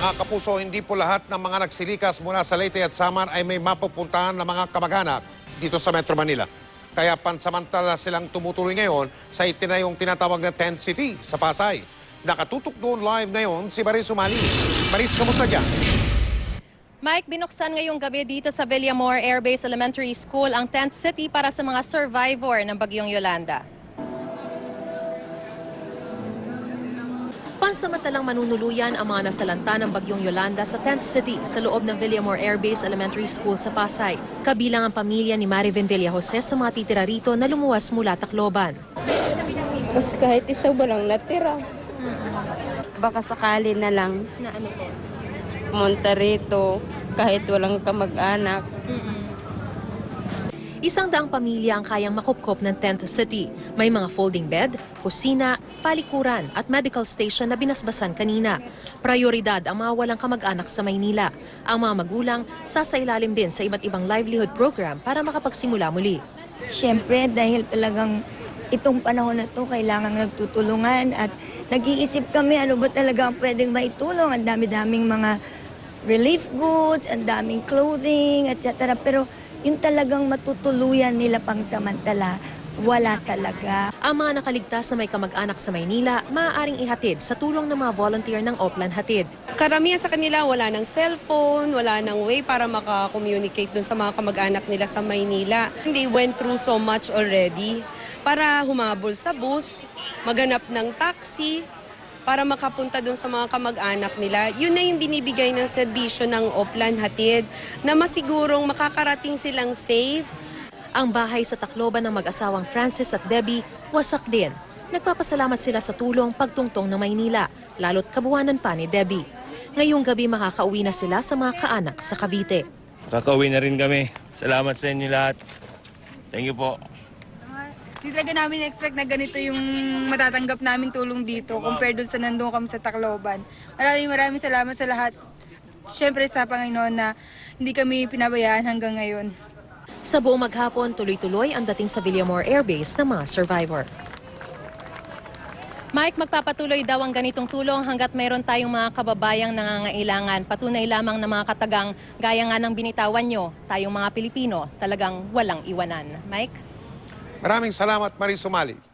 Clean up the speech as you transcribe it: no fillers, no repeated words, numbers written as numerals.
Mga kapuso, hindi po lahat ng mga nagsilikas mula sa Leyte at Samar ay may mapupuntahan ng mga kamag-anak dito sa Metro Manila. Kaya pansamantala silang tumutuloy ngayon sa itinayong tinatawag na Tent City sa Pasay. Nakatutok doon live ngayon si Maris Umali. Maris, kamusta dyan? Mike, binuksan ngayong gabi dito sa Villamor Air Base Elementary School ang Tent City para sa mga survivor ng Bagyong Yolanda. Pansamantalang manunuluyan ang mga nasalanta ng Bagyong Yolanda sa Tent City sa loob ng Villamor Air Base Elementary School sa Pasay. Kabilang ang pamilya ni Marivin Villajose sa mga titira rito na lumuwas mula Tacloban. Mas kahit isa ba lang natira. Baka sakali na lang Na ano po? pumunta rito kahit walang kamag-anak. 100 pamilya ang kayang makupkop ng Tent City. May mga folding bed, kusina, palikuran at medical station na binasbasan kanina. Prioridad ang mga walang kamag-anak sa Maynila. Ang mga magulang sasailalim din sa iba't ibang livelihood program para makapagsimula muli. Siyempre, dahil talagang itong panahon na to kailangan nagtutulungan at nag-iisip kami ano ba talaga ang pwedeng maitulong. Ang dami-daming mga relief goods, ang daming clothing, etc. Pero yung talagang matutuluyan nila pang samantala, wala talaga. Ang mga nakaligtas na may kamag-anak sa Maynila, maaaring ihatid sa tulong ng mga volunteer ng Oplan Hatid. Karamihan sa kanila wala ng cellphone, wala ng way para maka-communicate dun sa mga kamag-anak nila sa Maynila. They went through so much already para humabol sa bus, maghanap ng taxi, para makapunta dun sa mga kamag-anak nila. Yun na yung binibigay ng serbisyo ng Oplan Hatid na masigurong makakarating silang safe. Ang bahay sa Tacloban ng mag-asawang Francis at Debbie, wasak din. Nagpapasalamat sila sa tulong pagtungtong ng Maynila, lalo't kabuwanan pa ni Debbie. Ngayong gabi makakauwi na sila sa mga kaanak sa Cavite. Kakauwi na rin kami. Salamat sa inyo lahat. Thank you po. Hindi talaga namin expect na ganito yung matatanggap namin tulong dito compared doon sa nandun kami sa Tacloban. Maraming salamat sa lahat. Siyempre sa Panginoon na hindi kami pinabayaan hanggang ngayon. Sa buong maghapon, tuloy-tuloy ang dating sa Villamor Air Base ng mga survivor. Mike, magpapatuloy daw ang ganitong tulong hanggat mayroon tayong mga kababayang nangangailangan. Patunay lamang ng mga katagang gaya nga ng binitawan nyo, tayong mga Pilipino, talagang walang iwanan. Mike? Maraming salamat, Maris Umali.